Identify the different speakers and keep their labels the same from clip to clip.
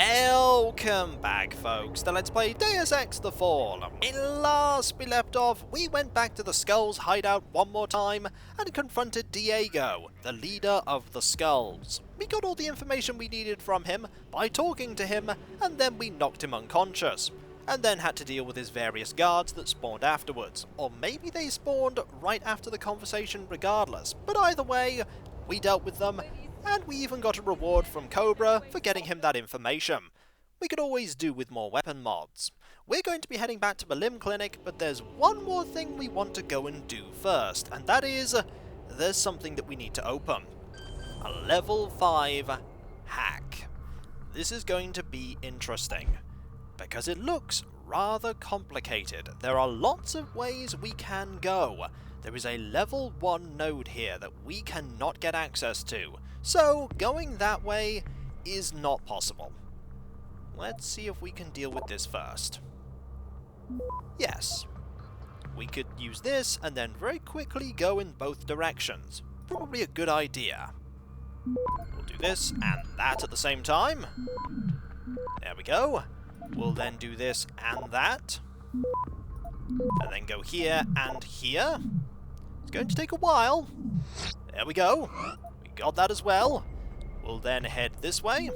Speaker 1: Welcome back, folks, to Let's Play Deus Ex The Fall. In last we left off, we went back to the Skulls hideout one more time and confronted Diego, the leader of the Skulls. We got all the information we needed from him by talking to him, and then we knocked him unconscious, and then had to deal with his various guards that spawned afterwards. Or maybe they spawned right after the conversation regardless, but either way, we dealt with them. And we even got a reward from Cobra for getting him that information. We could always do with more weapon mods. We're going to be heading back to the limb clinic, but there's one more thing we want to go and do first, and that is, there's something that we need to open. A level 5 hack. This is going to be interesting, because it looks rather complicated. There are lots of ways we can go. There is a level 1 node here that we cannot get access to. So, going that way is not possible. Let's see if we can deal with this first. Yes. We could use this and then very quickly go in both directions. Probably a good idea. We'll do this and that at the same time. There we go. We'll then do this and that. And then go here and here. It's going to take a while. There we go. Got that as well. We'll then head this way,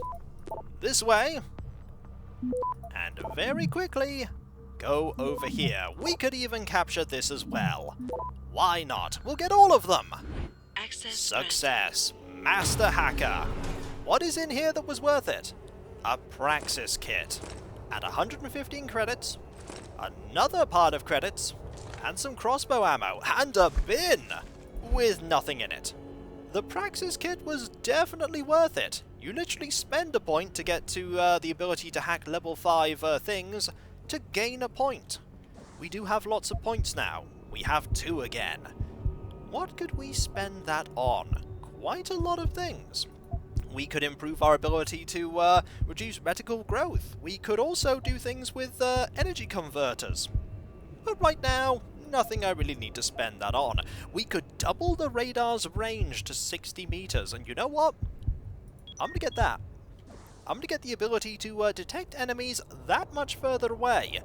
Speaker 1: and very quickly go over here. We could even capture this as well. Why not? We'll get all of them. Success. Master Hacker. What is in here that was worth it? A Praxis kit. At 115 credits, another part of credits, and some crossbow ammo, and a bin with nothing in it. The Praxis kit was definitely worth it. You literally spend a point to get to the ability to hack level 5 things to gain a point. We do have lots of points now. We have 2 again. What could we spend that on? Quite a lot of things. We could improve our ability to reduce reticle growth. We could also do things with energy converters. But right now, nothing I really need to spend that on. We could double the radar's range to 60 meters, and you know what? I'm gonna get that. I'm gonna get the ability to detect enemies that much further away.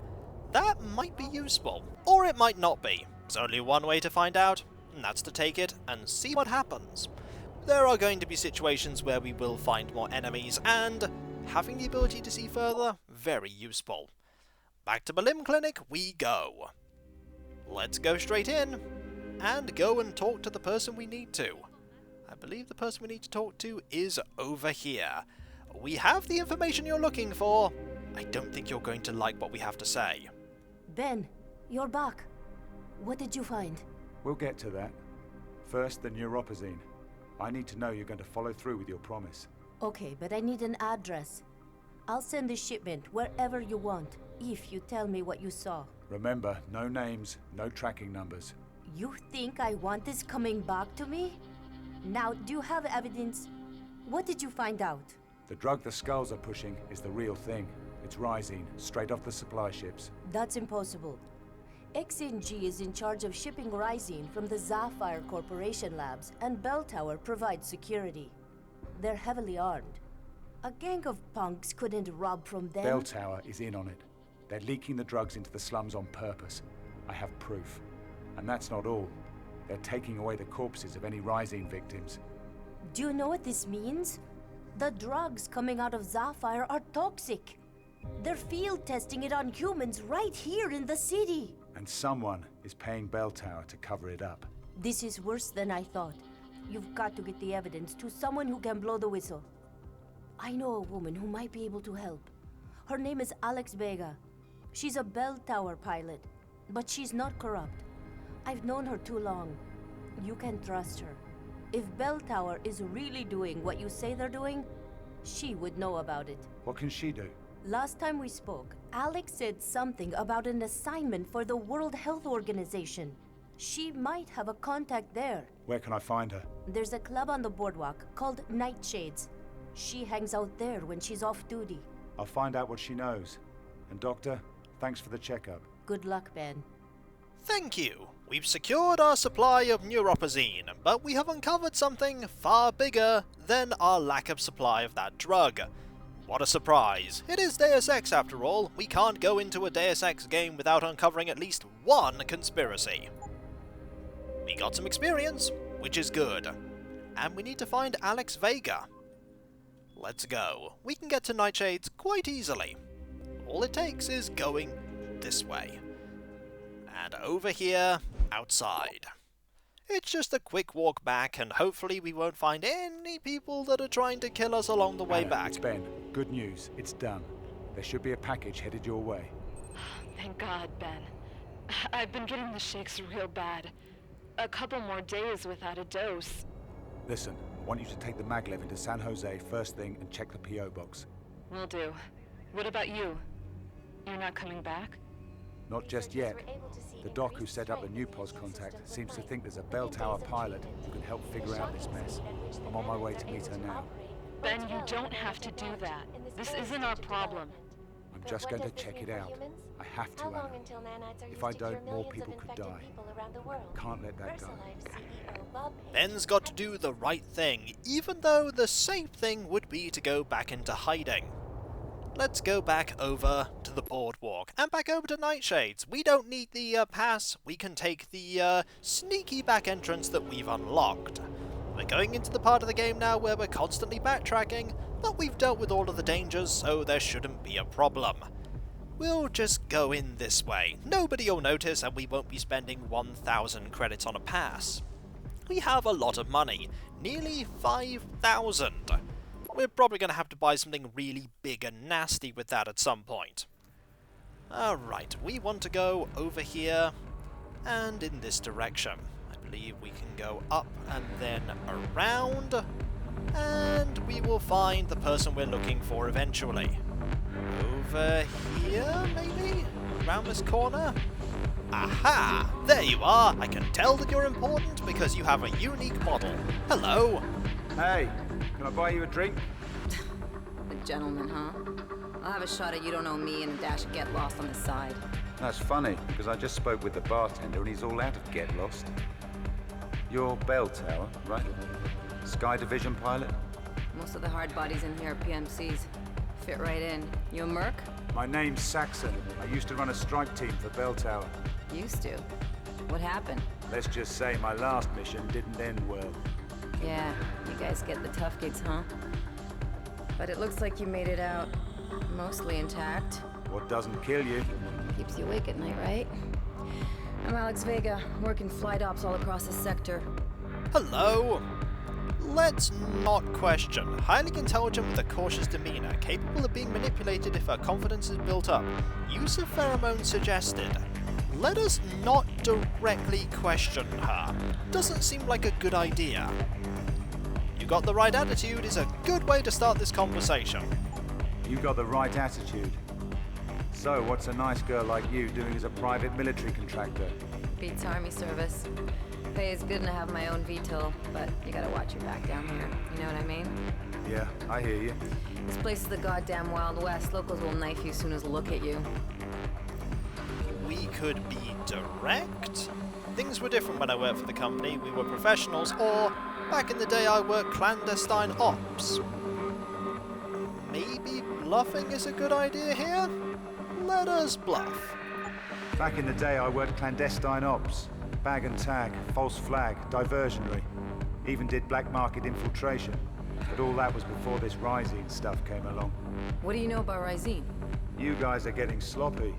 Speaker 1: That might be useful, or it might not be. There's only one way to find out, and that's to take it and see what happens. There are going to be situations where we will find more enemies, and having the ability to see further, very useful. Back to the limb clinic we go. Let's go straight in, and go and talk to the person we need to. I believe the person we need to talk to is over here. We have the information you're looking for. I don't think you're going to like what we have to say.
Speaker 2: Ben, you're back. What did you find?
Speaker 3: We'll get to that. First, the neuropazine. I need to know you're going to follow through with your promise.
Speaker 2: Okay, but I need an address. I'll send the shipment wherever you want, if you tell me what you saw.
Speaker 3: Remember, no names, no tracking numbers.
Speaker 2: You think I want this coming back to me? Now, do you have evidence? What did you find out?
Speaker 3: The drug the Skulls are pushing is the real thing. It's Rhizine, straight off the supply ships.
Speaker 2: That's impossible. XNG is in charge of shipping Rhizine from the Sapphire Corporation labs, and Bell Tower provides security. They're heavily armed. A gang of punks couldn't rob from them.
Speaker 3: Bell Tower is in on it. They're leaking the drugs into the slums on purpose. I have proof. And that's not all. They're taking away the corpses of any Rhizine victims.
Speaker 2: Do you know what this means? The drugs coming out of Sapphire are toxic. They're field testing it on humans right here in the city.
Speaker 3: And someone is paying Bell Tower to cover it up.
Speaker 2: This is worse than I thought. You've got to get the evidence to someone who can blow the whistle. I know a woman who might be able to help. Her name is Alex Vega. She's a Bell Tower pilot, but she's not corrupt. I've known her too long. You can trust her. If Bell Tower is really doing what you say they're doing, she would know about it.
Speaker 3: What can she do?
Speaker 2: Last time we spoke, Alex said something about an assignment for the World Health Organization. She might have a contact there.
Speaker 3: Where can I find her?
Speaker 2: There's a club on the boardwalk called Nightshades. She hangs out there when she's off duty.
Speaker 3: I'll find out what she knows. And Doctor, thanks for the checkup.
Speaker 2: Good luck, Ben.
Speaker 1: Thank you. We've secured our supply of neuropazine, but we have uncovered something far bigger than our lack of supply of that drug. What a surprise! It is Deus Ex after all. We can't go into a Deus Ex game without uncovering at least one conspiracy. We got some experience, which is good. And we need to find Alex Vega. Let's go. We can get to Nightshades quite easily. All it takes is going this way. And over here, outside. It's just a quick walk back, and hopefully we won't find any people that are trying to kill us along the way
Speaker 3: Anna,
Speaker 1: back.
Speaker 3: It's Ben. Good news. It's done. There should be a package headed your way.
Speaker 4: Thank God, Ben. I've been getting the shakes real bad. A couple more days without a dose.
Speaker 3: Listen, I want you to take the maglev into San Jose first thing and check the P.O. box.
Speaker 4: Will do. What about you? You're not coming back?
Speaker 3: Not just yet. The doc who set up the new POS contact seems to think there's a bell tower pilot who can help figure out this mess. I'm on my way to meet her now.
Speaker 4: Ben, you don't have to do that. This isn't our problem.
Speaker 3: I'm just going to check it out. I have to, Anna. If I don't, more people could die. Can't let that go.
Speaker 1: Ben's got to do the right thing, even though the safe thing would be to go back into hiding. Let's go back over to the boardwalk and back over to Nightshades. We don't need the pass. We can take the sneaky back entrance that we've unlocked. We're going into the part of the game now where we're constantly backtracking, but we've dealt with all of the dangers, so there shouldn't be a problem. We'll just go in this way. Nobody will notice, and we won't be spending 1,000 credits on a pass. We have a lot of money, nearly 5,000. We're probably going to have to buy something really big and nasty with that at some point. Alright, we want to go over here and in this direction. I believe we can go up and then around, and we will find the person we're looking for eventually. Over here, maybe? Around this corner? Aha! There you are! I can tell that you're important because you have a unique model. Hello!
Speaker 3: Hey, can I buy you a drink?
Speaker 5: A gentleman, huh? I'll have a shot at You Don't Know Me and a dash of Get Lost on the side.
Speaker 6: That's funny, because I just spoke with the bartender and he's all out of Get Lost. You're Bell Tower, right? Sky Division pilot?
Speaker 5: Most of the hard bodies in here are PMCs. Fit right in. You a merc?
Speaker 3: My name's Saxon. I used to run a strike team for Bell Tower.
Speaker 5: Used to. What happened?
Speaker 3: Let's just say my last mission didn't end well.
Speaker 5: Yeah, you guys get the tough gigs, huh? But it looks like you made it out mostly intact.
Speaker 3: What doesn't kill you?
Speaker 5: Keeps you awake at night, right? I'm Alex Vega, working flight ops all across the sector.
Speaker 1: Hello! Let's not question. Highly intelligent with a cautious demeanor, capable of being manipulated if her confidence is built up. Use of pheromones suggested. Let us not directly question her. Doesn't seem like a good idea. You got the right attitude is a good way to start this conversation.
Speaker 3: You got the right attitude. So, what's a nice girl like you doing as a private military contractor?
Speaker 5: Beats army service. Pay is good and I have my own VTOL, but you gotta watch your back down here. You know what I mean?
Speaker 3: Yeah, I hear you.
Speaker 5: This place is the goddamn Wild West. Locals will knife you as soon as look at you.
Speaker 1: We could be direct. Things were different when I worked for the company. We were professionals, or back in the day I worked clandestine ops. Maybe bluffing is a good idea here? Let us bluff.
Speaker 3: Back in the day I worked clandestine ops. Bag and tag, false flag, diversionary. Even did black market infiltration. But all that was before this Rising stuff came along.
Speaker 5: What do you know about Rising?
Speaker 3: You guys are getting sloppy.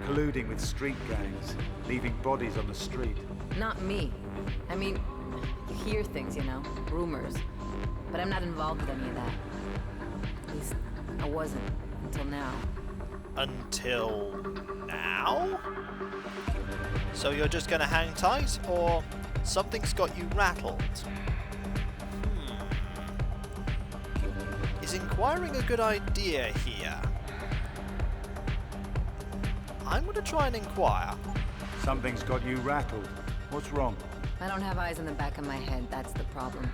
Speaker 3: Colluding with street gangs, leaving bodies on the street.
Speaker 5: Not me. I mean, you hear things, you know, rumors. But I'm not involved with any of that. At least, I wasn't, until now.
Speaker 1: Until now? So you're just gonna hang tight, or something's got you rattled? Is inquiring a good idea here? I'm gonna try and inquire.
Speaker 3: Something's got you rattled. What's wrong?
Speaker 5: I don't have eyes in the back of my head, that's the problem.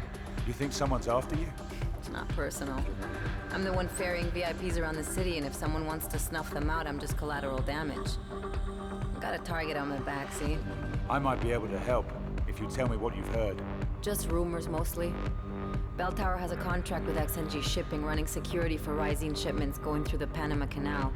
Speaker 3: You think someone's after you?
Speaker 5: It's not personal. I'm the one ferrying VIPs around the city, and if someone wants to snuff them out, I'm just collateral damage. I've got a target on my back, see?
Speaker 3: I might be able to help, if you tell me what you've heard.
Speaker 5: Just rumors, mostly. Bell Tower has a contract with XNG Shipping running security for Rising shipments going through the Panama Canal.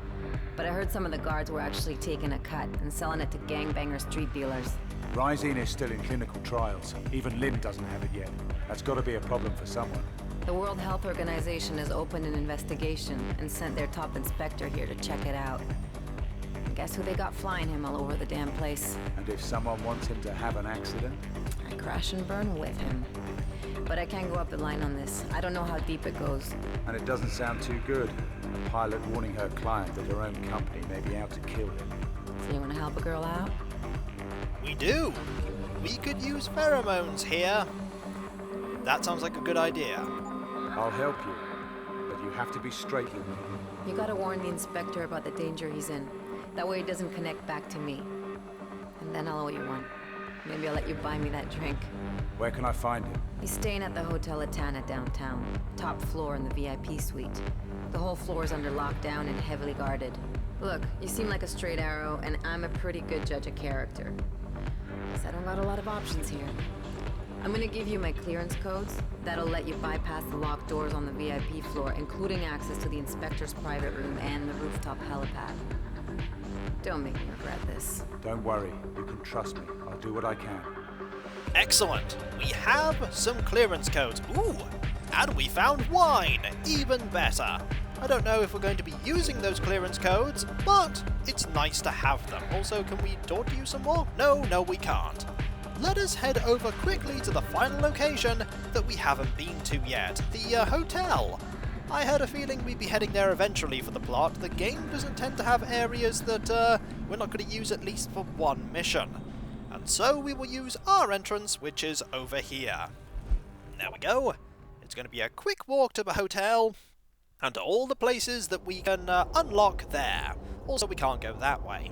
Speaker 5: But I heard some of the guards were actually taking a cut and selling it to gangbanger street dealers.
Speaker 3: Rising is still in clinical trials. Even Lynn doesn't have it yet. That's got to be a problem for someone.
Speaker 5: The World Health Organization has opened an investigation and sent their top inspector here to check it out. And guess who they got flying him all over the damn place?
Speaker 3: And if someone wants him to have an accident?
Speaker 5: I crash and burn with him. But I can't go up the line on this. I don't know how deep it goes.
Speaker 3: And it doesn't sound too good. A pilot warning her client that her own company may be out to kill him.
Speaker 5: So you want to help a girl out?
Speaker 1: We do! We could use pheromones here. That sounds like a good idea.
Speaker 3: I'll help you, but you have to be straight with me.
Speaker 5: You gotta warn the inspector about the danger he's in. That way he doesn't connect back to me. And then I'll owe you one. Maybe I'll let you buy me that drink.
Speaker 3: Where can I find him?
Speaker 5: He's staying at the Hotel Atana downtown. Top floor in the VIP suite. The whole floor is under lockdown and heavily guarded. Look, you seem like a straight arrow, and I'm a pretty good judge of character. Guess I don't got a lot of options here. I'm gonna give you my clearance codes. That'll let you bypass the locked doors on the VIP floor, including access to the inspector's private room and the rooftop helipad. Don't make me regret this.
Speaker 3: Don't worry, you can trust me. I'll do what I can.
Speaker 1: Excellent! We have some clearance codes. Ooh! And we found wine! Even better! I don't know if we're going to be using those clearance codes, but it's nice to have them. Also, can we talk to you some more? No, we can't. Let us head over quickly to the final location that we haven't been to yet, the hotel. I had a feeling we'd be heading there eventually for the plot. The game doesn't tend to have areas that we're not going to use at least for one mission. And so we will use our entrance, which is over here. There we go. It's going to be a quick walk to the hotel and to all the places that we can unlock there. Also, we can't go that way.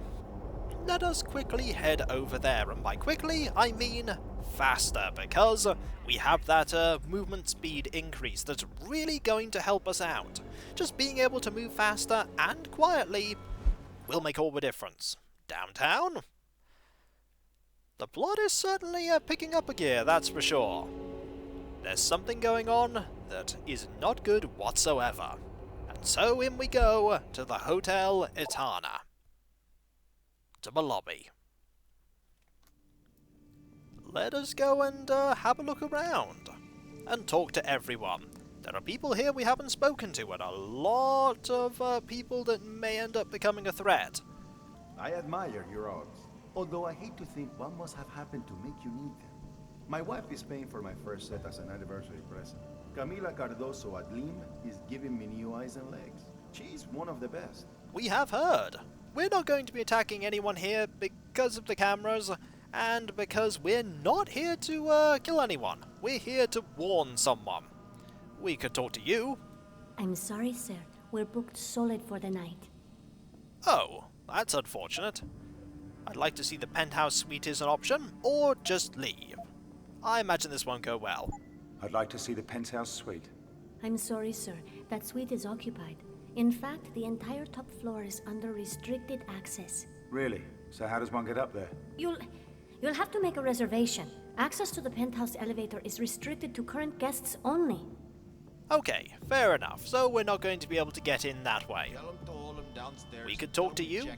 Speaker 1: Let us quickly head over there, and by quickly, I mean faster, because we have that movement speed increase that's really going to help us out. Just being able to move faster and quietly will make all the difference. Downtown? The plot is certainly picking up a gear, that's for sure. There's something going on that is not good whatsoever. And so in we go to the Hotel Etana. To the lobby. Let us go and have a look around and talk to everyone. There are people here we haven't spoken to, and a lot of people that may end up becoming a threat.
Speaker 7: I admire your odds, although I hate to think what must have happened to make you need them. My wife is paying for my first set as an anniversary present. Camila Cardoso at Lim is giving me new eyes and legs. She's one of the best.
Speaker 1: We have heard. We're not going to be attacking anyone here because of the cameras, and because we're not here to kill anyone. We're here to warn someone. We could talk to you.
Speaker 2: I'm sorry, sir. We're booked solid for the night.
Speaker 1: Oh, that's unfortunate. I'd like to see the penthouse suite as an option, or just leave. I imagine this won't go well.
Speaker 3: I'd like to see the penthouse suite.
Speaker 2: I'm sorry, sir. That suite is occupied. In fact, the entire top floor is under restricted access.
Speaker 3: Really? So how does one get up there?
Speaker 2: You'll have to make a reservation. Access to the penthouse elevator is restricted to current guests only.
Speaker 1: Okay, fair enough. So we're not going to be able to get in that way. We could talk to you,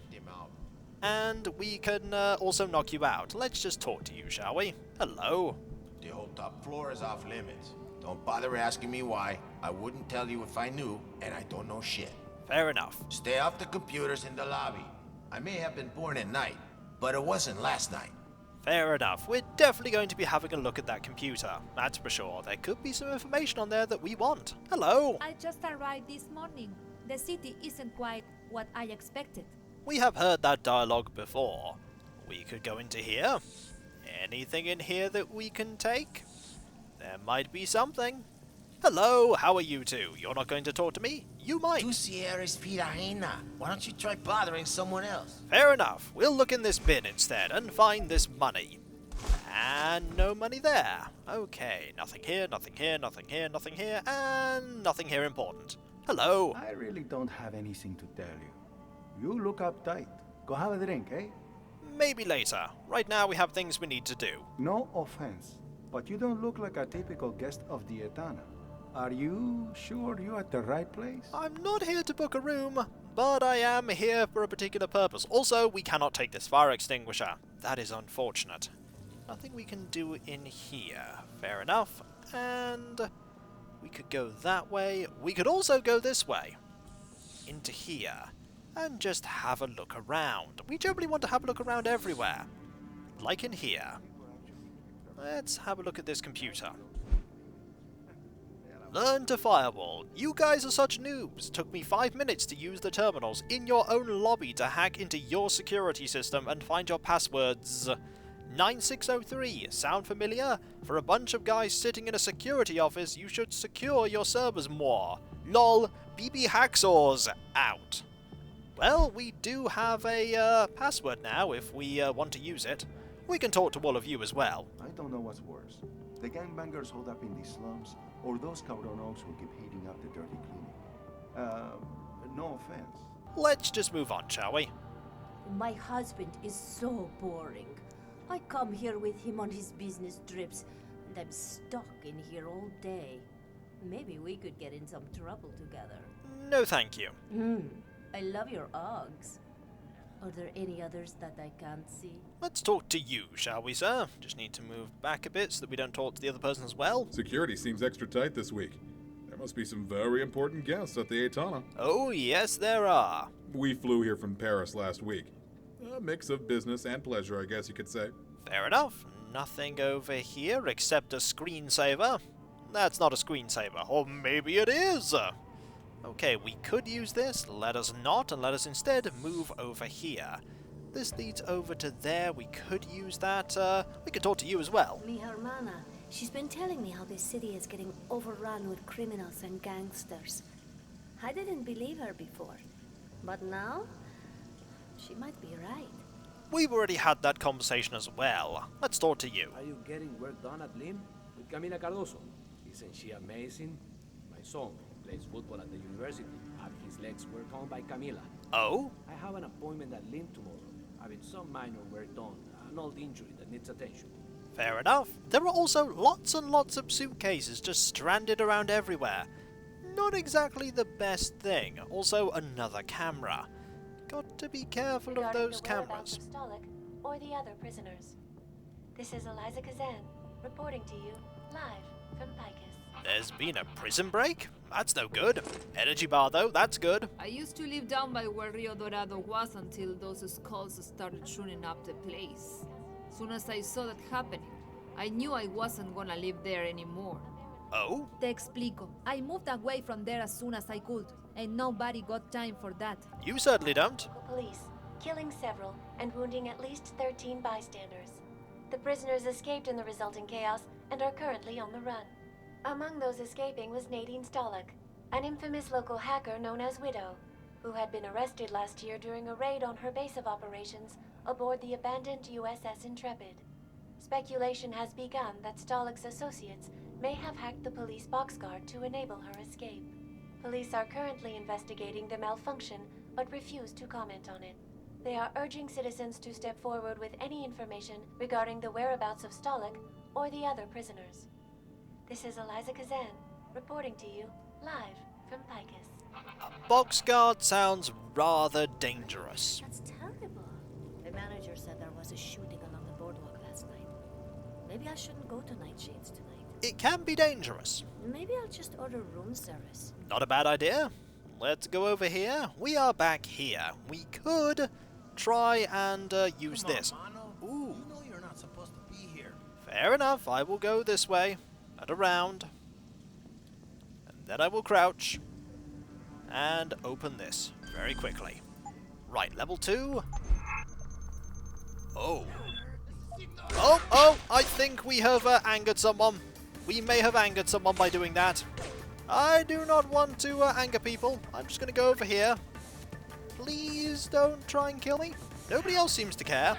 Speaker 1: and we can also knock you out. Let's just talk to you, shall we? Hello.
Speaker 8: The whole top floor is off limits. Don't bother asking me why. I wouldn't tell you if I knew, and I don't know shit.
Speaker 1: Fair enough.
Speaker 8: Stay off the computers in the lobby. I may have been born at night, but it wasn't last night.
Speaker 1: Fair enough. We're definitely going to be having a look at that computer. That's for sure. There could be some information on there that we want. Hello.
Speaker 9: I just arrived this morning. The city isn't quite what I expected.
Speaker 1: We have heard that dialogue before. We could go into here. Anything in here that we can take? There might be something. Hello, how are you two? You're not going to talk to me? You might.
Speaker 8: Tu si eres pirajena. Why don't you try bothering someone else?
Speaker 1: Fair enough. We'll look in this bin instead and find this money. And no money there. Okay, nothing here, nothing here, nothing here, nothing here, and nothing here important. Hello.
Speaker 7: I really don't have anything to tell you. You look uptight. Go have a drink, eh?
Speaker 1: Maybe later. Right now we have things we need to do.
Speaker 7: No offense, but you don't look like a typical guest of the Etana. Are you sure you're at the right place?
Speaker 1: I'm not here to book a room, but I am here for a particular purpose. Also, we cannot take this fire extinguisher. That is unfortunate. Nothing we can do in here. Fair enough. And we could go that way. We could also go this way. Into here. And just have a look around. We generally want to have a look around everywhere. Like in here. Let's have a look at this computer. Learn to firewall. You guys are such noobs. Took me 5 minutes to use the terminals in your own lobby to hack into your security system and find your passwords. 9603. Sound familiar? For a bunch of guys sitting in a security office, you should secure your servers more. LOL. BB Hacksaws. Out. Well, we do have a password now if we want to use it. We can talk to all of you as well.
Speaker 7: I don't know what's worse. The gangbangers hold up in these slums, or those cabronos who keep heating up the dirty cleaning. No offense.
Speaker 1: Let's just move on, shall we?
Speaker 2: My husband is so boring. I come here with him on his business trips, and I'm stuck in here all day. Maybe we could get in some trouble together.
Speaker 1: No, thank you.
Speaker 2: I love your Uggs. Are there any others that I can't see?
Speaker 1: Let's talk to you, shall we, sir? Just need to move back a bit so that we don't talk to the other person as well.
Speaker 10: Security seems extra tight this week. There must be some very important guests at the Aitana.
Speaker 1: Oh, yes, there are.
Speaker 10: We flew here from Paris last week. A mix of business and pleasure, I guess you could say.
Speaker 1: Fair enough. Nothing over here except a screensaver. That's not a screensaver, or maybe it is. Okay, we could use this. Let us not, and let us instead move over here. This leads over to there. We could use that. We could talk to you as well.
Speaker 11: Mi hermana. She's been telling me how this city is getting overrun with criminals and gangsters. I didn't believe her before. But now, she might be right.
Speaker 1: We've already had that conversation as well. Let's talk to you.
Speaker 12: Are you getting work done at LIM? With Camila Cardoso? Isn't she amazing? My son plays football at the university. Had his legs worked on by Camila.
Speaker 1: Oh?
Speaker 12: I have an appointment at LIM tomorrow. Having some minor work done. An old injury that needs attention.
Speaker 1: Fair enough. There are also lots and lots of suitcases just stranded around everywhere. Not exactly the best thing. Also, another camera. Got to be careful of those cameras.
Speaker 11: Of Stolik or the other prisoners. This is Eliza Kazan, reporting to you, live from Picus.
Speaker 1: There's been a prison break? That's no good. Energy bar though, that's good.
Speaker 9: I used to live down by where Rio Dorado was until those skulls started shooting up the place. Soon as I saw that happening, I knew I wasn't gonna live there anymore.
Speaker 1: Oh?
Speaker 9: Te explico. I moved away from there as soon as I could, and nobody got time for that.
Speaker 1: You certainly don't.
Speaker 11: Police, killing several and wounding at least 13 bystanders. The prisoners escaped in the resulting chaos and are currently on the run. Among those escaping was Nadine Stolik, an infamous local hacker known as Widow, who had been arrested last year during a raid on her base of operations aboard the abandoned USS Intrepid. Speculation has begun that Stolik's associates may have hacked the police boxguard to enable her escape. Police are currently investigating the malfunction, but refuse to comment on it. They are urging citizens to step forward with any information regarding the whereabouts of Stolik or the other prisoners. This is Eliza Kazan, reporting to you, live from Picus.
Speaker 1: A boxguard sounds rather dangerous.
Speaker 11: That's terrible. The manager said there was a shooting along the boardwalk last night. Maybe I shouldn't go to Night Shades tonight.
Speaker 1: It can be dangerous.
Speaker 11: Maybe I'll just order room service.
Speaker 1: Not a bad idea. Let's go over here. We are back here. We could try and use this. Ooh.
Speaker 8: You know you're not supposed to be here.
Speaker 1: Fair enough. I will go this way and around. And then I will crouch and open this very quickly. Right, level 2. Oh. Oh, I think we have angered someone. We may have angered someone by doing that. I do not want to anger people. I'm just going to go over here. Please don't try and kill me. Nobody else seems to care.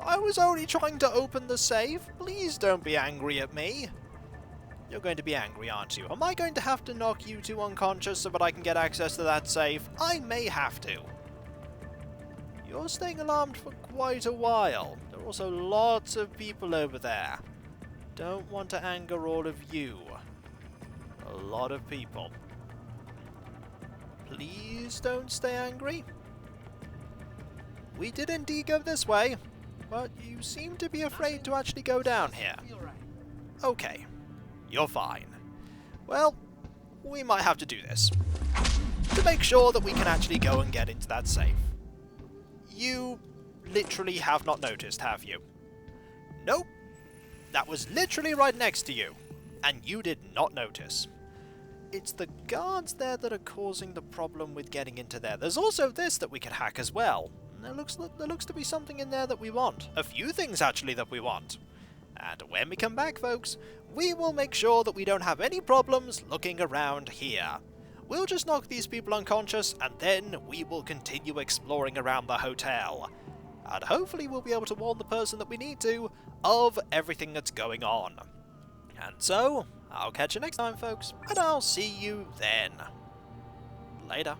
Speaker 1: I was only trying to open the safe. Please don't be angry at me. You're going to be angry, aren't you? Am I going to have to knock you two unconscious so that I can get access to that safe? I may have to. You're staying alarmed for quite a while. There are also lots of people over there. Don't want to anger all of you. A lot of people. Please don't stay angry. We did indeed go this way, but you seem to be afraid to actually go down here. Okay, you're fine. Well, we might have to do this. To make sure that we can actually go and get into that safe. You literally have not noticed, have you? Nope. That was literally right next to you, and you did not notice. It's the guards there that are causing the problem with getting into there. There's also this that we could hack as well. There looks to be something in there that we want. A few things, actually, that we want. And when we come back, folks, we will make sure that we don't have any problems looking around here. We'll just knock these people unconscious, and then we will continue exploring around the hotel. And hopefully we'll be able to warn the person that we need to of everything that's going on. And so, I'll catch you next time, folks, and I'll see you then. Later.